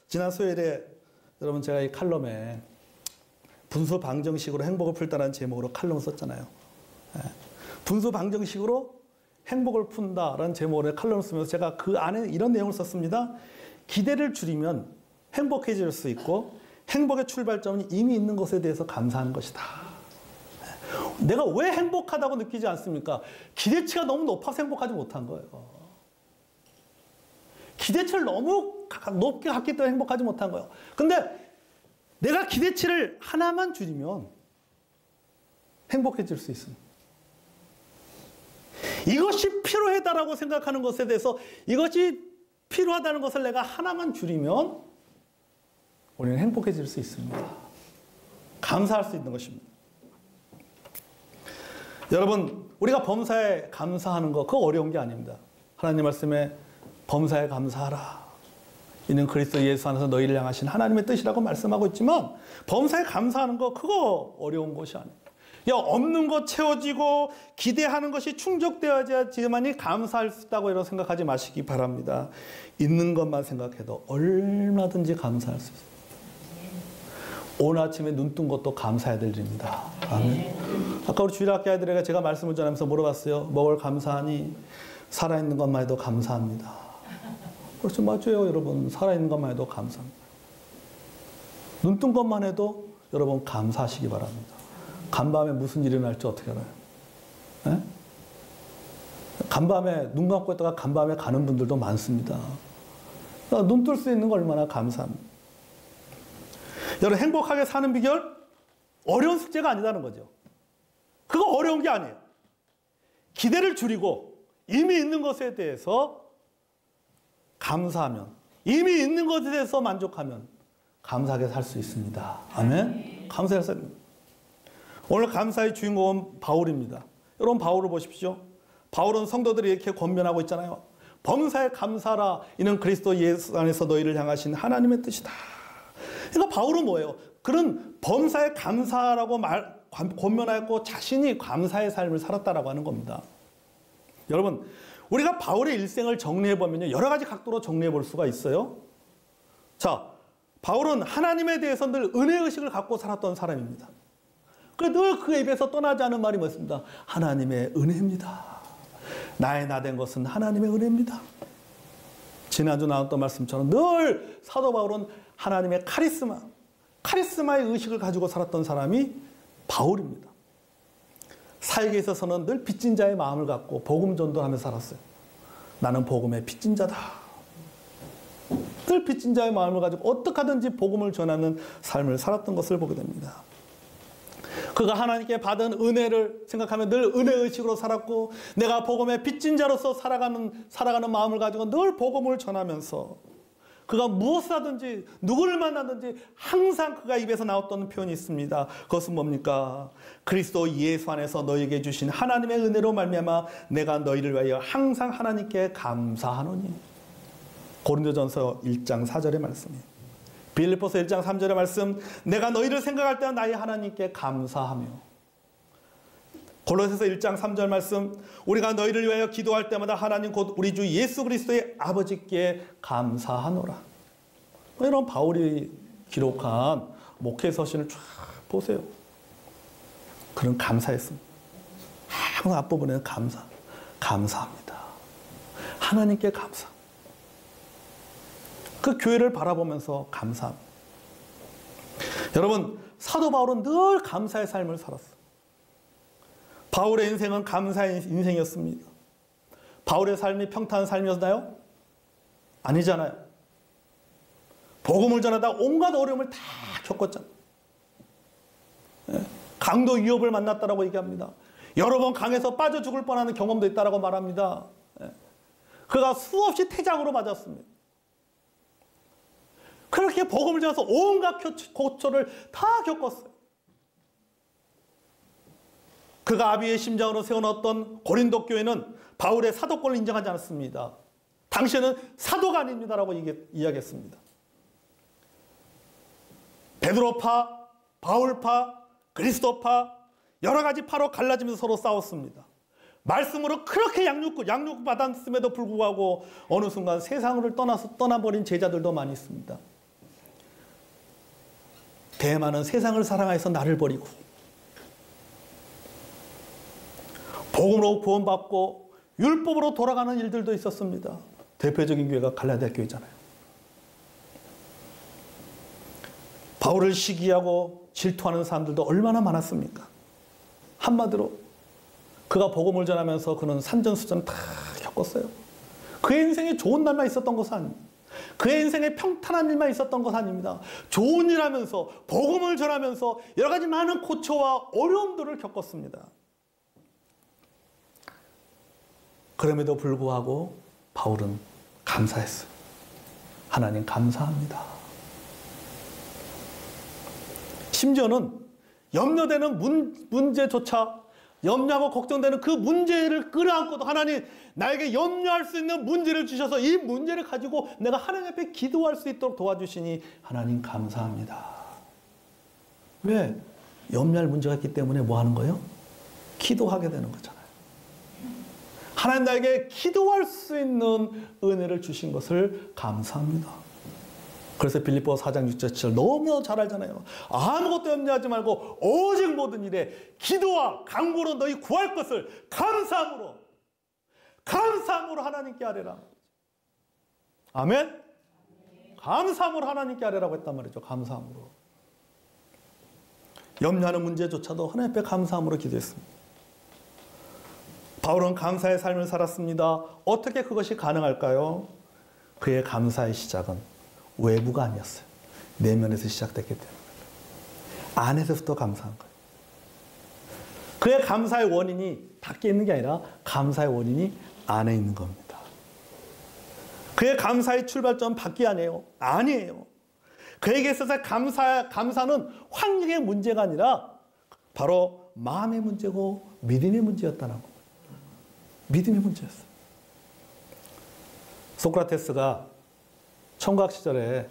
지난 수요일에 여러분 제가 이 칼럼에 분수 방정식으로 행복을 풀다라는 제목으로 칼럼을 썼잖아요. 분수 방정식으로 행복을 푼다라는 제목으로 칼럼을 쓰면서 제가 그 안에 이런 내용을 썼습니다. 기대를 줄이면 행복해질 수 있고 행복의 출발점은 이미 있는 것에 대해서 감사하는 것이다. 내가 왜 행복하다고 느끼지 않습니까? 기대치가 너무 높아서 행복하지 못한 거예요. 기대치를 너무 높게 갖기 때문에 행복하지 못한 거예요. 근데 내가 기대치를 하나만 줄이면 행복해질 수 있습니다. 이것이 필요하다라고 생각하는 것에 대해서 이것이 필요하다는 것을 내가 하나만 줄이면 우리는 행복해질 수 있습니다. 감사할 수 있는 것입니다. 여러분, 우리가 범사에 감사하는 거, 그거 어려운 게 아닙니다. 하나님 말씀에 범사에 감사하라. 이는 그리스도 예수 안에서 너희를 향하신 하나님의 뜻이라고 말씀하고 있지만 범사에 감사하는 거, 그거 어려운 것이 아니에요. 없는 것 채워지고 기대하는 것이 충족되어야지만이 감사할 수 있다고 이런 생각하지 마시기 바랍니다. 있는 것만 생각해도 얼마든지 감사할 수 있어요. 오늘 아침에 눈 뜬 것도 감사해야 될 일입니다. 아멘. 아까 우리 주일학교 아이들에게 제가 말씀을 전하면서 물어봤어요. 뭘 감사하니? 살아있는 것만 해도 감사합니다. 그렇죠. 맞아요, 여러분. 살아있는 것만 해도 감사합니다. 눈 뜬 것만 해도 여러분 감사하시기 바랍니다. 간밤에 무슨 일이 날지 어떻게 알아요? 네? 간밤에 눈 감고 있다가 간밤에 가는 분들도 많습니다. 눈 뜰 수 있는 거 얼마나 감사합니다. 여러분, 행복하게 사는 비결? 어려운 숙제가 아니라는 거죠. 그거 어려운 게 아니에요. 기대를 줄이고 이미 있는 것에 대해서 감사하면, 이미 있는 것에 대해서 만족하면 감사하게 살 수 있습니다. 아멘? 감사하게 살 수 있습니다. 오늘 감사의 주인공은 바울입니다. 여러분, 바울을 보십시오. 바울은 성도들이 이렇게 권면하고 있잖아요. 범사에 감사하라. 이는 그리스도 예수 안에서 너희를 향하신 하나님의 뜻이다. 그러니까 바울은 뭐예요? 그런 범사에 감사라고 권면하였고 자신이 감사의 삶을 살았다라고 하는 겁니다. 여러분, 우리가 바울의 일생을 정리해보면요, 여러 가지 각도로 정리해볼 수가 있어요. 자, 바울은 하나님에 대해서 늘 은혜의식을 갖고 살았던 사람입니다. 늘 그 입에서 떠나지 않은 말이 뭐였습니다? 하나님의 은혜입니다. 나의 나된 것은 하나님의 은혜입니다. 지난주 나눴던 말씀처럼 늘 사도 바울은 하나님의 카리스마의 의식을 가지고 살았던 사람이 바울입니다. 사역에 있어서는 늘 빚진 자의 마음을 갖고 복음 전도하면서 살았어요. 나는 복음의 빚진 자다. 늘 빚진 자의 마음을 가지고 어떻게 하든지 복음을 전하는 삶을 살았던 것을 보게 됩니다. 그가 하나님께 받은 은혜를 생각하면 늘 은혜의식으로 살았고, 내가 복음의 빚진 자로서 살아가는 마음을 가지고 늘 복음을 전하면서 그가 무엇을 하든지 누구를 만나든지 항상 그가 입에서 나왔던 표현이 있습니다. 그것은 뭡니까? 그리스도 예수 안에서 너희에게 주신 하나님의 은혜로 말미암아 내가 너희를 위하여 항상 하나님께 감사하노니. 고린도전서 1장 4절의 말씀이에요. 빌립보서 1장 3절의 말씀, 내가 너희를 생각할 때는 나의 하나님께 감사하며. 골로새서 1장 3절 말씀, 우리가 너희를 위하여 기도할 때마다 하나님 곧 우리 주 예수 그리스도의 아버지께 감사하노라. 이런 바울이 기록한 목회 서신을 쫙 보세요. 그런 감사했습니다. 항상 앞부분에는 감사합니다. 하나님께 감사. 그 교회를 바라보면서 감사합니다. 여러분, 사도 바울은 늘 감사의 삶을 살았어요. 바울의 인생은 감사의 인생이었습니다. 바울의 삶이 평탄한 삶이었나요? 아니잖아요. 복음을 전하다 온갖 어려움을 다 겪었잖아요. 강도 위협을 만났다라고 얘기합니다. 여러 번 강에서 빠져 죽을 뻔하는 경험도 있다라고 말합니다. 그가 수없이 태장으로 맞았습니다. 그렇게 복음을 전해서 온갖 고초를 다 겪었어요. 그가 아비의 심장으로 세워놓았던 고린도 교회는 바울의 사도권을 인정하지 않았습니다. 당시에는 사도가 아닙니다라고 이야기했습니다. 베드로파, 바울파, 그리스도파 여러 가지 파로 갈라지면서 서로 싸웠습니다. 말씀으로 그렇게 양육받았음에도 불구하고 어느 순간 세상을 떠나버린 제자들도 많이 있습니다. 대만은 세상을 사랑하여서 나를 버리고 복음으로 구원받고 율법으로 돌아가는 일들도 있었습니다. 대표적인 교회가 갈라디아 교회잖아요. 바울을 시기하고 질투하는 사람들도 얼마나 많았습니까? 한마디로 그가 복음을 전하면서 그는 산전수전 다 겪었어요. 그의 인생에 좋은 날만 있었던 것은 아닙니다. 그의 인생에 평탄한 일만 있었던 것은 아닙니다. 좋은 일 하면서 복음을 전하면서 여러 가지 많은 고초와 어려움들을 겪었습니다. 그럼에도 불구하고 바울은 감사했어요. 하나님 감사합니다. 심지어는 염려되는 문제조차 염려하고 걱정되는 그 문제를 끌어안고도 하나님 나에게 염려할 수 있는 문제를 주셔서 이 문제를 가지고 내가 하나님 앞에 기도할 수 있도록 도와주시니 하나님 감사합니다. 왜? 염려할 문제가 있기 때문에 뭐 하는 거예요? 기도하게 되는 거잖아요. 하나님 나에게 기도할 수 있는 은혜를 주신 것을 감사합니다. 그래서 빌립보 4장 6절 7절 너무 잘 알잖아요. 아무것도 염려하지 말고 오직 모든 일에 기도와 간구로 너희 구할 것을 감사함으로 하나님께 아뢰라. 아멘? 감사함으로 하나님께 아뢰라고 했단 말이죠. 감사함으로. 염려하는 문제조차도 하나님 앞에 감사함으로 기도했습니다. 바울은 감사의 삶을 살았습니다. 어떻게 그것이 가능할까요? 그의 감사의 시작은 외부가 아니었어요. 내면에서 시작됐기 때문에. 안에서부터 감사한 거예요. 그의 감사의 원인이 밖에 있는 게 아니라 감사의 원인이 안에 있는 겁니다. 그의 감사의 출발점은 밖이 아니에요. 그에게 있어서 감사는 환경의 문제가 아니라 바로 마음의 문제고 믿음의 문제였다는 겁니다. 믿음의 문제였어요. 소크라테스가 청각 시절에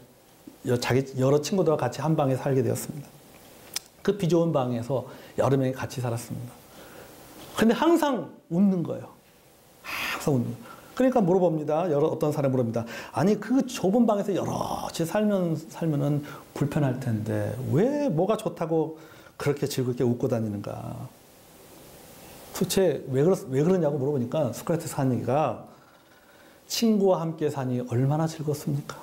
여러 친구들과 같이 한 방에 살게 되었습니다. 그 비좁은 방에서 여러 명이 같이 살았습니다. 근데 항상 웃는 거예요. 항상 웃는 거예요. 그러니까 물어봅니다. 어떤 사람이 물어봅니다. 아니 그 좁은 방에서 여럿이 살면은 불편할 텐데 왜 뭐가 좋다고 그렇게 즐겁게 웃고 다니는가? 도대체 왜 그러냐고 물어보니까 소크라테스 한 얘기가 친구와 함께 사니 얼마나 즐겁습니까?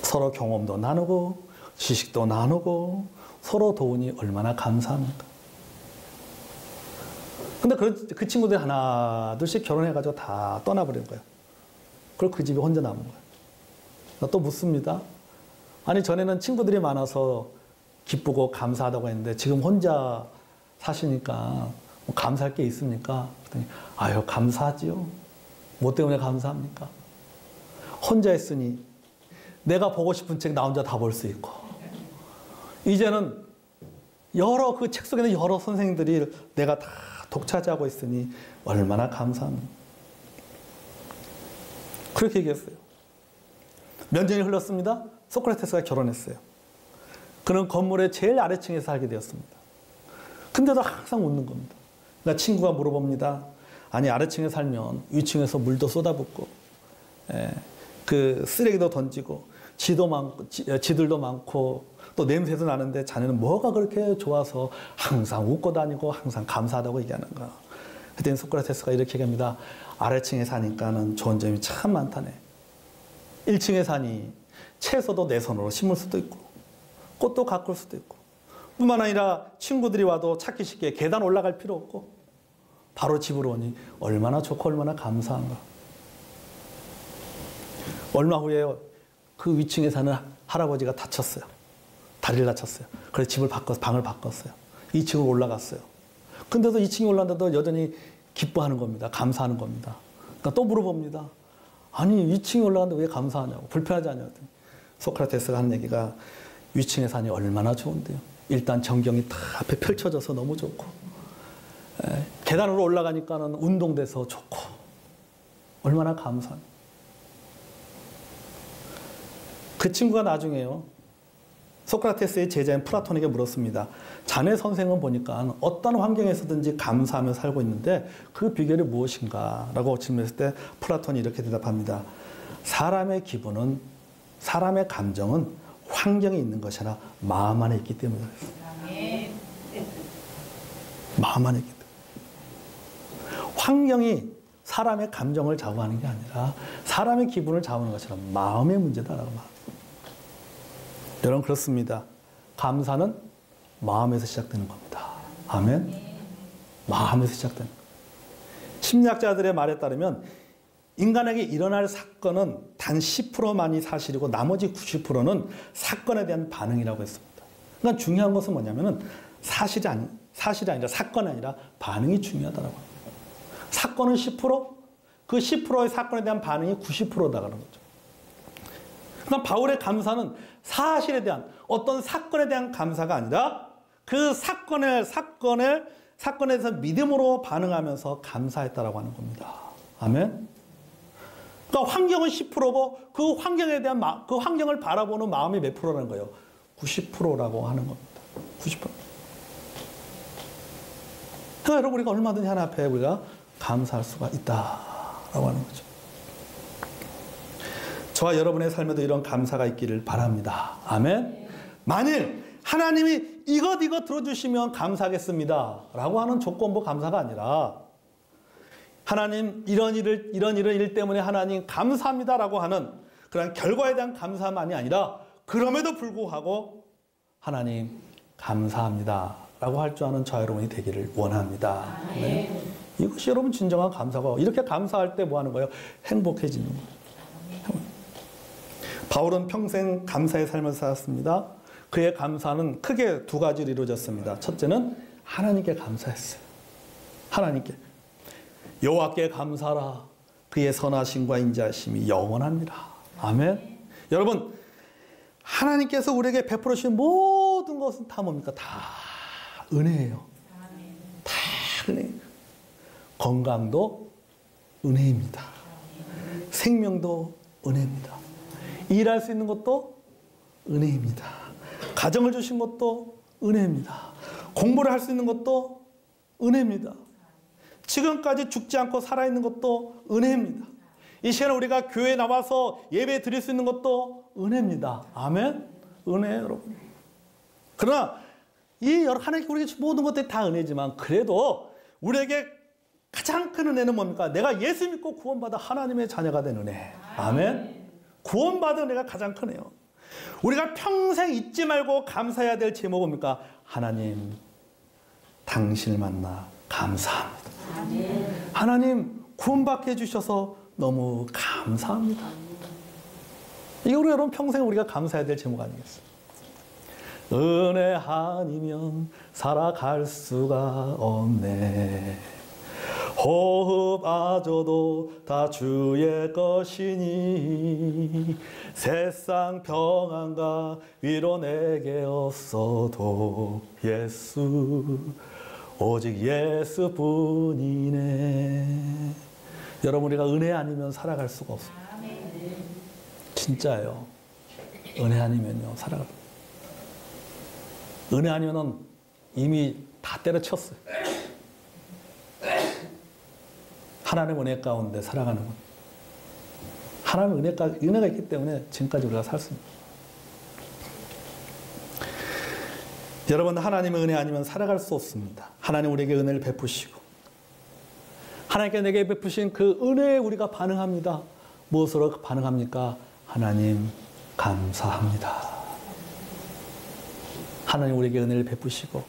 서로 경험도 나누고 지식도 나누고 서로 도우니 얼마나 감사합니까? 근데 그 친구들이 하나 둘씩 결혼해가지고 다 떠나버린 거예요. 그리고 그 집에 혼자 남은 거예요. 또 묻습니다. 아니 전에는 친구들이 많아서 기쁘고 감사하다고 했는데 지금 혼자 사시니까 뭐 감사할 게 있습니까? 그랬더니 아유 감사하지요. 뭐 때문에 감사합니까? 혼자 있으니 내가 보고 싶은 책 나 혼자 다 볼 수 있고 이제는 그 책 속에는 여러 선생님들이 내가 다 독차지하고 있으니 얼마나 감사합니까? 그렇게 얘기했어요. 몇 년이 흘렀습니다. 소크라테스가 결혼했어요. 그는 건물의 제일 아래층에 살게 되었습니다. 근데도 항상 웃는 겁니다. 그러니까 친구가 물어봅니다. 아니 아래층에 살면 위층에서 물도 쏟아붓고 그 쓰레기도 던지고 지들도 많고 또 냄새도 나는데 자네는 뭐가 그렇게 좋아서 항상 웃고 다니고 항상 감사하다고 얘기하는가? 그때 소크라테스가 이렇게 얘기합니다. 아래층에 사니까는 좋은 점이 참 많다네. 1층에 사니 채소도 내 손으로 심을 수도 있고 꽃도 가꿀 수도 있고 뿐만 아니라 친구들이 와도 찾기 쉽게 계단 올라갈 필요 없고 바로 집으로 오니 얼마나 좋고 얼마나 감사한가. 얼마 후에 그 위층에 사는 할아버지가 다쳤어요. 다리를 다쳤어요. 그래서 방을 바꿨어요. 2층으로 올라갔어요. 근데도 2층에 올랐는데도 여전히 기뻐하는 겁니다. 감사하는 겁니다. 그러니까 또 물어봅니다. 아니 2층에 올라갔는데 왜 감사하냐고. 불편하지 않냐고. 소크라테스가 하는 얘기가 위층에 사니 얼마나 좋은데요. 일단 전경이 다 앞에 펼쳐져서 너무 좋고 계단으로 올라가니까는 운동돼서 좋고 얼마나 감사합니다. 그 친구가 나중에요. 소크라테스의 제자인 플라톤에게 물었습니다. 자네 선생은 보니까 어떤 환경에서든지 감사하며 살고 있는데 그 비결이 무엇인가? 라고 질문했을 때 플라톤이 이렇게 대답합니다. 사람의 감정은 환경이 있는 것이 아니라 마음 안에 있기 때문에 그렇습니다. 마음 안에 있기 때문에. 환경이 사람의 감정을 좌우하는 게 아니라 사람의 기분을 좌우하는 것처럼 마음의 문제다라고 말합니다. 여러분 그렇습니다. 감사는 마음에서 시작되는 겁니다. 아멘. 마음에서 시작되는 겁니다. 심리학자들의 말에 따르면 인간에게 일어날 사건은 단 10%만이 사실이고 나머지 90%는 사건에 대한 반응이라고 했습니다. 그러니까 중요한 것은 뭐냐면은 사실이 아니라 사건이 아니라 반응이 중요하다고 합니다. 사건은 10%, 그 10%의 사건에 대한 반응이 90%다라는 거죠. 그러니까 바울의 감사는 사실에 대한 어떤 사건에 대한 감사가 아니라 그 사건에 대해서 믿음으로 반응하면서 감사했다라고 하는 겁니다. 아멘. 그러니까 환경은 10%고 그 환경에 대한 그 환경을 바라보는 마음이 몇 프로라는 거예요? 90%라고 하는 겁니다. 90%. 그러니까 여러분 우리가 얼마든지 하나님 앞에 우리가 감사할 수가 있다라고 하는 거죠. 저와 여러분의 삶에도 이런 감사가 있기를 바랍니다. 아멘. 만일 하나님이 이것 들어주시면 감사하겠습니다 라고 하는 조건부 감사가 아니라 하나님 이런 일 때문에 하나님 감사합니다 라고 하는 그런 결과에 대한 감사만이 아니라 그럼에도 불구하고 하나님 감사합니다 라고 할 줄 아는 저와 여러분이 되기를 원합니다. 네. 이것이 여러분 진정한 감사고 이렇게 감사할 때 뭐 하는 거예요? 행복해지는 거예요. 바울은 평생 감사의 삶을 살았습니다. 그의 감사는 크게 두 가지로 이루어졌습니다. 첫째는 하나님께 감사했어요. 하나님께. 여호와께 감사하라. 그의 선하심과 인자하심이 영원합니다. 아멘. 여러분 하나님께서 우리에게 베풀어 주신 모든 것은 다 뭡니까? 다 은혜예요. 다 은혜. 건강도 은혜입니다. 생명도 은혜입니다. 일할 수 있는 것도 은혜입니다. 가정을 주신 것도 은혜입니다. 공부를 할 수 있는 것도 은혜입니다. 지금까지 죽지 않고 살아있는 것도 은혜입니다. 이 시간에 우리가 교회에 나와서 예배 드릴 수 있는 것도 은혜입니다. 아멘? 은혜예요, 여러분. 그러나 이 하나님께 우리에게 모든 것들이 다 은혜지만 그래도 우리에게 가장 큰 은혜는 뭡니까? 내가 예수 믿고 구원받아 하나님의 자녀가 된 은혜. 아멘? 구원받은 은혜가 가장 크네요. 우리가 평생 잊지 말고 감사해야 될 제목은 뭡니까? 하나님, 당신을 만나 감사합니다. 아멘. 하나님, 구원받게 해주셔서 너무 감사합니다. 이게 우리 여러분 평생 우리가 감사해야 될 제목 아니겠어요? 은혜 아니면 살아갈 수가 없네. 호흡마저도 다 주의 것이니 세상 평안과 위로 내게 없어도 예수 오직 예수뿐이네. 여러분 우리가 은혜 아니면 살아갈 수가 없어요. 진짜예요. 은혜 아니면요 살아갈 은혜 아니면은 이미 다 때려쳤어요. 하나님 은혜 가운데 살아가는 것. 하나님 은혜가 있기 때문에 지금까지 우리가 살 수 있습니다. 여러분 하나님의 은혜 아니면 살아갈 수 없습니다. 하나님 우리에게 은혜를 베푸시고 하나님께 내게 베푸신 그 은혜에 우리가 반응합니다. 무엇으로 반응합니까? 하나님 감사합니다. 하나님 우리에게 은혜를 베푸시고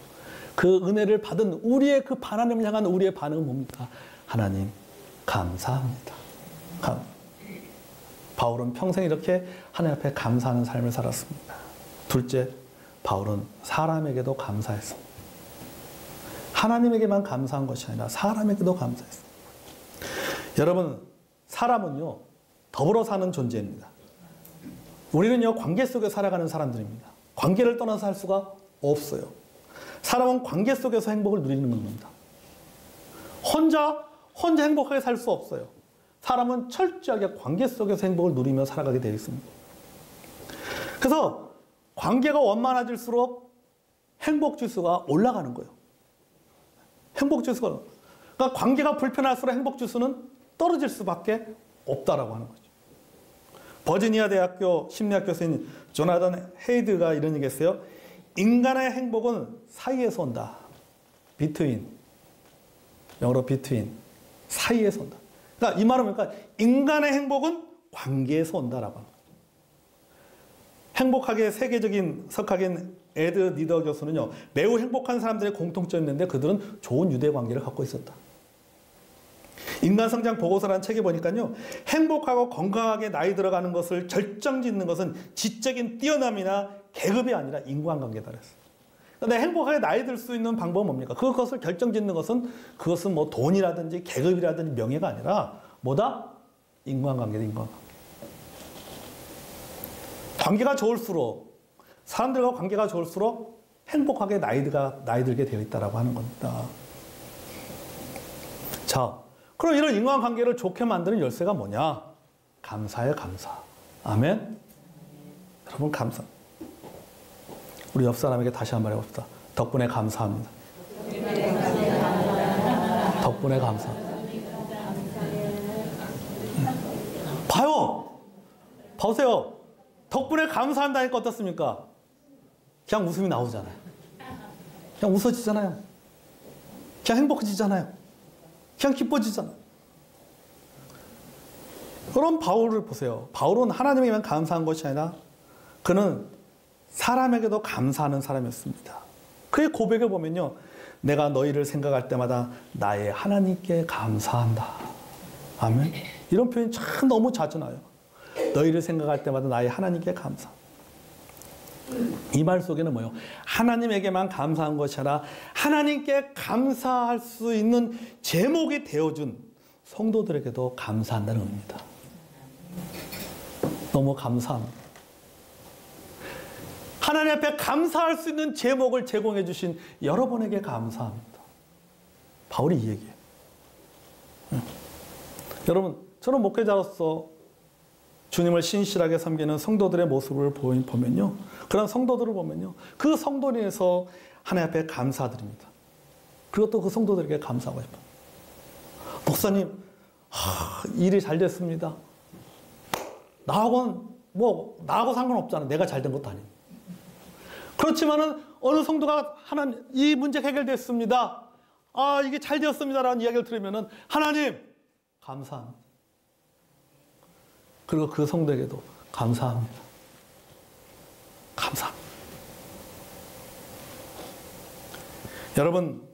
그 은혜를 받은 우리의 그 하나님을 향한 우리의 반응은 뭡니까? 하나님 감사합니다. 바울은 평생 이렇게 하나님 앞에 감사하는 삶을 살았습니다. 둘째, 바울은 사람에게도 감사했습니다. 하나님에게만 감사한 것이 아니라 사람에게도 감사했습니다. 여러분, 사람은요, 더불어 사는 존재입니다. 우리는요, 관계 속에 살아가는 사람들입니다. 관계를 떠나서 살 수가 없어요. 사람은 관계 속에서 행복을 누리는 겁니다. 혼자 행복하게 살 수 없어요. 사람은 철저하게 관계 속에서 행복을 누리며 살아가게 되어 있습니다. 그래서 관계가 원만해질수록 행복지수가 올라가는 거예요. 행복지수가. 그러니까 관계가 불편할수록 행복지수는 떨어질 수밖에 없다라고 하는 거죠. 버지니아 대학교 심리학 교수인 조나단 헤이드가 이런 얘기 했어요. 인간의 행복은 사이에서 온다. between. 영어로 between. 사이에서 온다. 그러니까 이 말은 뭐니까 인간의 행복은 관계에서 온다라고 합니다. 행복하게 세계적인 석학인 에드 니더 교수는요, 매우 행복한 사람들의 공통점이 있는데 그들은 좋은 유대 관계를 갖고 있었다. 인간성장 보고서라는 책에 보니까요, 행복하고 건강하게 나이 들어가는 것을 결정짓는 것은 지적인 뛰어남이나 계급이 아니라 인간관계다 그랬어요. 근데 행복하게 나이 들 수 있는 방법은 뭡니까? 그것을 결정짓는 것은 그것은 뭐 돈이라든지 계급이라든지 명예가 아니라 뭐다? 인간관계다, 인간관계. 관계가 좋을수록, 사람들과 관계가 좋을수록 행복하게 나이 들게 되어 있다고 하는 겁니다. 자, 그럼 이런 인간관계를 좋게 만드는 열쇠가 뭐냐? 감사예요, 감사. 아멘? 여러분, 감사. 우리 옆 사람에게 다시 한번 해봅시다. 덕분에 감사합니다. 덕분에 감사합니다. 봐요. 보세요. 덕분에 감사한다니까 어떻습니까? 그냥 웃음이 나오잖아요. 그냥 웃어지잖아요. 그냥 행복해지잖아요. 그냥 기뻐지잖아요. 그럼 바울을 보세요. 바울은 하나님에게만 감사한 것이 아니라 그는 사람에게도 감사하는 사람이었습니다. 그의 고백을 보면요, 내가 너희를 생각할 때마다 나의 하나님께 감사한다. 아멘. 이런 표현이 참 너무 자주 나요. 너희를 생각할 때마다 나의 하나님께 감사. 이 말 속에는 뭐예요? 하나님에게만 감사한 것이 아니라 하나님께 감사할 수 있는 제목이 되어준 성도들에게도 감사한다는 의미입니다. 너무 감사합니다. 하나님 앞에 감사할 수 있는 제목을 제공해 주신 여러분에게 감사합니다. 바울이 이 얘기예요. 여러분, 저는 목회자로서 주님을 신실하게 섬기는 성도들의 모습을 보면요, 그런 성도들을 보면요, 그 성도에 대해서 하나님 앞에 감사드립니다. 그리고 또 그 성도들에게 감사하고 싶어요. 목사님, 일이 잘 됐습니다. 나하고 상관없잖아. 내가 잘 된 것도 아니고. 그렇지만은 어느 성도가 하나님, 이 문제 해결됐습니다. 이게 잘 되었습니다라는 이야기를 들으면은 하나님, 감사합니다. 그리고 그 성도에게도 감사합니다. 감사합니다. 여러분,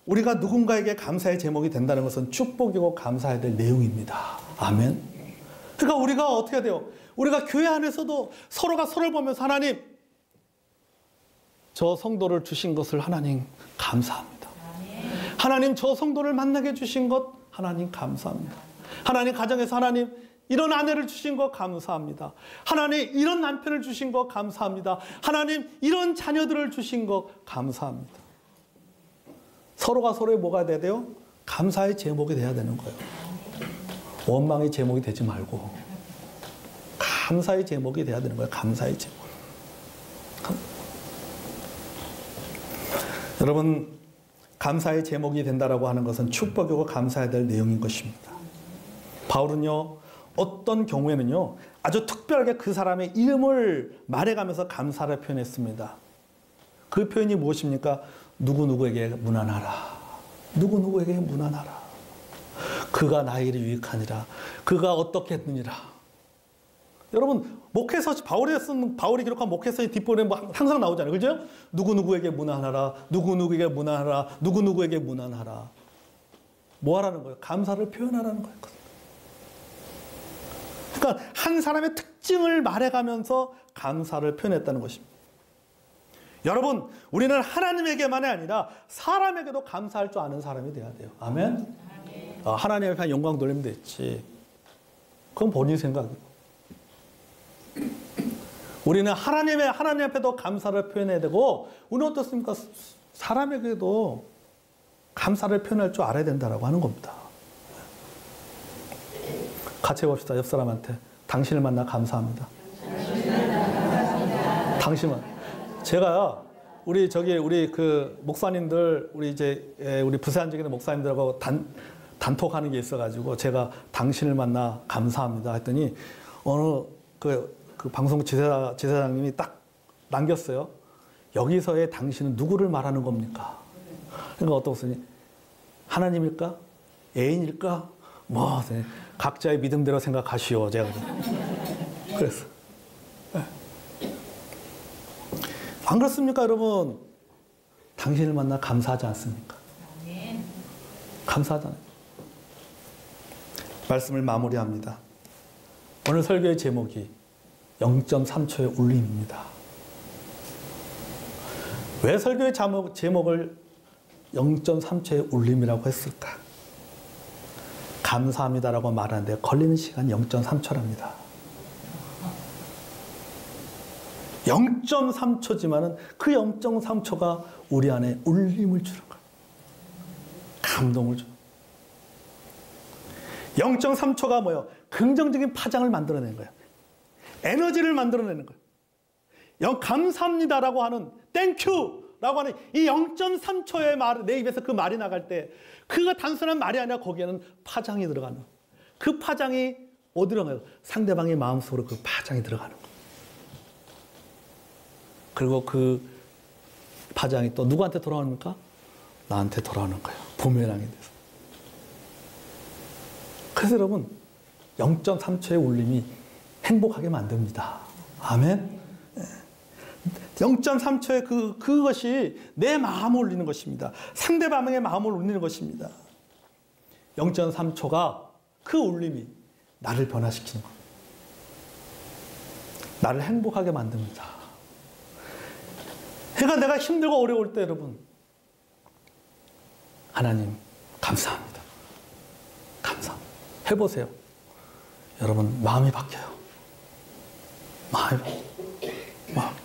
우리가 누군가에게 감사의 제목이 된다는 것은 축복이고 감사해야 될 내용입니다. 아멘. 그러니까 우리가 어떻게 돼요? 우리가 교회 안에서도 서로가 서로를 보면서 하나님, 저 성도를 주신 것을 하나님 감사합니다. 하나님, 저 성도를 만나게 해주신 것 하나님 감사합니다. 하나님, 가정에서 하나님 이런 아내를 주신 것 감사합니다. 하나님, 이런 남편을 주신 것 감사합니다. 하나님, 이런 자녀들을 주신 것 감사합니다. 서로가 서로의 뭐가 돼야 돼요? 감사의 제목이 돼야 되는 거예요. 원망의 제목이 되지 말고 감사의 제목이 돼야 되는 거예요. 감사의 제목. 여러분, 감사의 제목이 된다라고 하는 것은 축복이고 감사해야 될 내용인 것입니다. 바울은요, 어떤 경우에는요, 아주 특별하게 그 사람의 이름을 말해가면서 감사를 표현했습니다. 그 표현이 무엇입니까? 누구누구에게 무난하라. 누구누구에게 무난하라. 그가 나에게 유익하니라. 그가 어떻게 했느니라. 여러분, 목회서, 바울이 기록한 목회서의 뒷부분에 항상 나오잖아요. 그죠? 누구누구에게 무난하라. 누구누구에게 무난하라. 누구누구에게 무난하라. 뭐 하라는 거예요? 감사를 표현하라는 거예요. 그러니까 한 사람의 특징을 말해가면서 감사를 표현했다는 것입니다. 여러분, 우리는 하나님에게만이 아니라 사람에게도 감사할 줄 아는 사람이 돼야 돼요. 아멘? 하나님 앞에 영광 돌리면 됐지. 그건 본인 생각이고. 우리는 하나님 앞에도 감사를 표현해야 되고, 우리는 어떻습니까? 사람에게도 감사를 표현할 줄 알아야 된다고 하는 겁니다. 같이 해봅시다. 옆 사람한테. 당신을 만나 감사합니다. 당신은. 제가 우리 그 목사님들, 우리 부산 쪽에 있는 목사님들하고 단톡하는 게 있어가지고 제가 당신을 만나 감사합니다 했더니 어느 그 방송 지사장님이 딱 남겼어요. 여기서의 당신은 누구를 말하는 겁니까? 그러니까 어떤 분이 하나님일까? 애인일까? 뭐 각자의 믿음대로 생각하시오. 제가 그랬어. 안 그렇습니까, 여러분? 당신을 만나 감사하지 않습니까? 감사하잖아요. 말씀을 마무리합니다. 오늘 설교의 제목이 0.3초의 울림입니다. 왜 설교의 제목을 0.3초의 울림이라고 했을까? 감사합니다라고 말하는데 걸리는 시간이 0.3초랍니다. 0.3초지만은 그 0.3초가 우리 안에 울림을 주는 거예요. 감동을 주는 거예요. 0.3초가 뭐예요? 긍정적인 파장을 만들어내는 거예요. 에너지를 만들어내는 거예요. 감사합니다라고 하는 땡큐라고 하는 이 0.3초의 말, 내 입에서 그 말이 나갈 때 그가 단순한 말이 아니라 거기에는 파장이 들어가는 거예요. 그 파장이 어디로 가요? 상대방의 마음속으로 그 파장이 들어가는 거예요. 그리고 그 파장이 또 누구한테 돌아옵니까? 나한테 돌아오는 거예요. 부메랑이 돼서. 그래서 여러분 0.3초의 울림이 행복하게 만듭니다. 아멘. 0.3초의 그것이 내 마음을 울리는 것입니다. 상대방의 마음을 울리는 것입니다. 0.3초가 그 울림이 나를 변화시키는 것. 나를 행복하게 만듭니다. 그러니까 내가 힘들고 어려울 때 여러분 하나님 감사합니다. 감사합니다. 해보세요. 여러분 마음이 바뀌어요. 마음이 바뀌어요.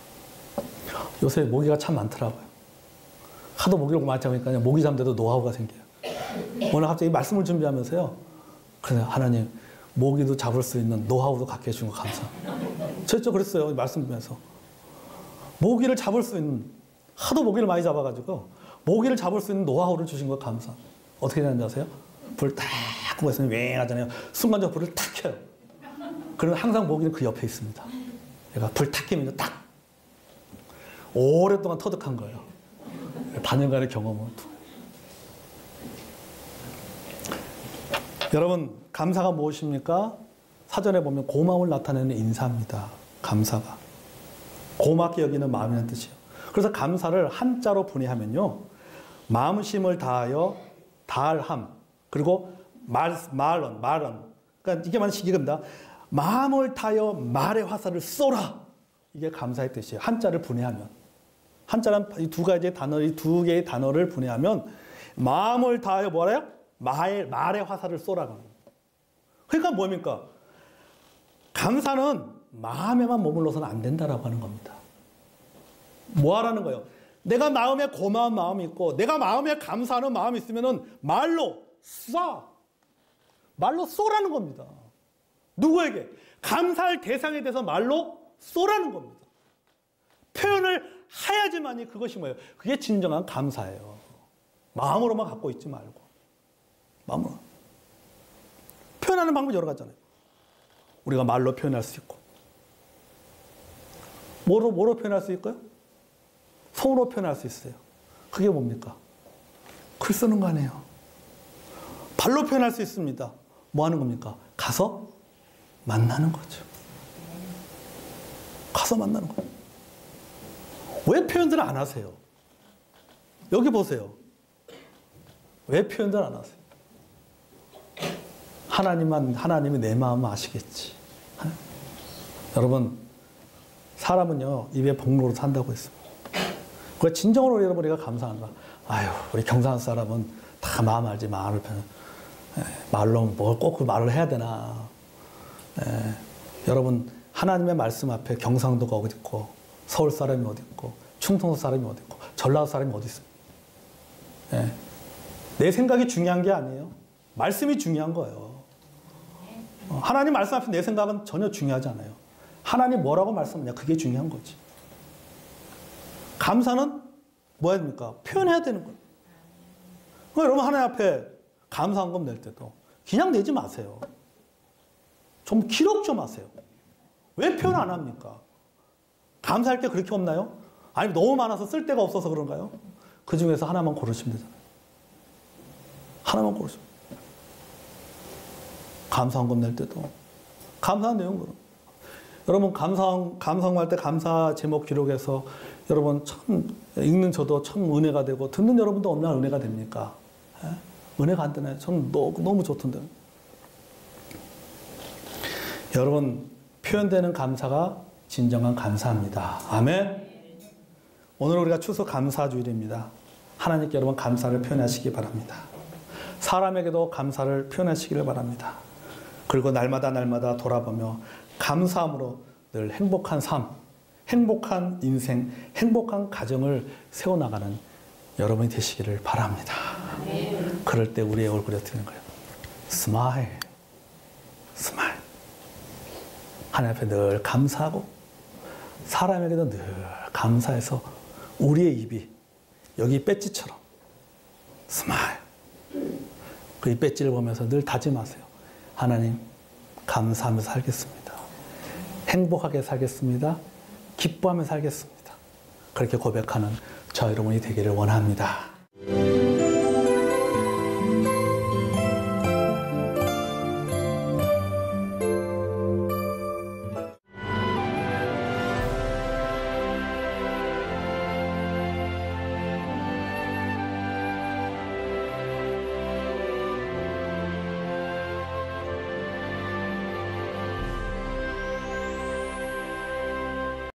요새 모기가 참 많더라고요. 하도 모기를 많이 하니까 모기 잠대도 노하우가 생겨요. 오늘 갑자기 말씀을 준비하면서요. 그래서 하나님 모기도 잡을 수 있는 노하우도 갖게 해주신 거 감사합니다. 저도 그랬어요. 말씀드리면서. 모기를 잡을 수 있는, 하도 모기를 많이 잡아가지고 모기를 잡을 수 있는 노하우를 주신 거 감사합니다. 어떻게 되는지 아세요? 불 딱 끄고 있으면 왱 하잖아요. 순간적으로 불을 탁 켜요. 그러면 항상 모기는 그 옆에 있습니다. 그러니까 불 탁 켜면 딱 오랫동안 터득한 거예요. 반년간의 경험을. 여러분 감사가 무엇입니까? 사전에 보면 고마움을 나타내는 인사입니다. 감사가. 고맙게 여기는 마음이라는 뜻이에요. 그래서 감사를 한자로 분해하면요. 마음심을 다하여 달함. 그리고 말런. 그러니까 이게 말하는 이겁니다. 마음을 다하여 말의 화살을 쏘라. 이게 감사의 뜻이에요. 한자를 분해하면. 한자는 이 두 가지의 단어, 이 두 개의 단어를 분해하면 마음을 다하여 뭐래요? 말의 화살을 쏘라고 합니다. 그러니까 뭡니까? 감사는 마음에만 머물러서는 안 된다라고 하는 겁니다. 뭐 하라는 거예요? 내가 마음에 고마운 마음이 있고 내가 마음에 감사하는 마음이 있으면은 말로 쏴. 말로 쏘라는 겁니다. 누구에게? 감사할 대상에 대해서 말로 쏘라는 겁니다. 표현을 해야지만이 그것이 뭐예요? 그게 진정한 감사예요. 마음으로만 갖고 있지 말고. 마음으로. 표현하는 방법이 여러 가지잖아요. 우리가 말로 표현할 수 있고. 뭐로 표현할 수 있고요? 손으로 표현할 수 있어요. 그게 뭡니까? 글 쓰는 거 아니에요. 발로 표현할 수 있습니다. 뭐 하는 겁니까? 가서 만나는 거죠. 가서 만나는 거예요. 왜 표현들을 안 하세요? 여기 보세요. 왜 표현들 안 하세요? 하나님이 내 마음을 아시겠지. 여러분, 사람은요, 입에 복로로 산다고 했습니다. 그 진정으로 여러분 우리가 감사한다. 아유, 우리 경상한 사람은 다 마음 알지, 말을 표현. 말로 뭘 꼭 그 말을 해야 되나. 여러분, 하나님의 말씀 앞에 경상도가 어디 있고, 서울 사람이 어디 있고, 충청도 사람이 어디 있고, 전라도 사람이 어디 있습니까? 내 생각이 중요한 게 아니에요. 말씀이 중요한 거예요. 하나님 말씀 앞에 내 생각은 전혀 중요하지 않아요. 하나님 뭐라고 말씀하냐, 그게 중요한 거지. 감사는 뭐야 됩니까? 표현해야 되는 거예요. 그러니까 여러분 하나님 앞에 감사한금 낼 때도 그냥 내지 마세요. 좀 기록 좀 하세요. 왜 표현 안 합니까? 감사할 게 그렇게 없나요? 아니면 너무 많아서 쓸 데가 없어서 그런가요? 그 중에서 하나만 고르시면 되잖아요. 하나만 고르시면. 감사헌금 낼 때도 감사한 내용으로. 여러분 감사할 때 감사 제목 기록해서 여러분 참 읽는 저도 참 은혜가 되고 듣는 여러분도 얼마나 은혜가 됩니까? 예? 은혜가 안 되나요? 저는 너무 좋던데. 여러분 표현되는 감사가 진정한 감사입니다. 아멘. 오늘 우리가 추수 감사주일입니다. 하나님께 여러분 감사를 표현하시기 바랍니다. 사람에게도 감사를 표현하시기를 바랍니다. 그리고 날마다 돌아보며 감사함으로 늘 행복한 삶, 행복한 인생, 행복한 가정을 세워나가는 여러분이 되시기를 바랍니다. 그럴 때 우리의 얼굴에 드는 거예요. 스마일, 스마일. 하나님 앞에 늘 감사하고 사람에게도 늘 감사해서 우리의 입이 여기 배지처럼 스마일. 그 이 배지를 보면서 늘 다짐하세요. 하나님 감사하면서 살겠습니다. 행복하게 살겠습니다. 기뻐하며 살겠습니다. 그렇게 고백하는 저 여러분이 되기를 원합니다.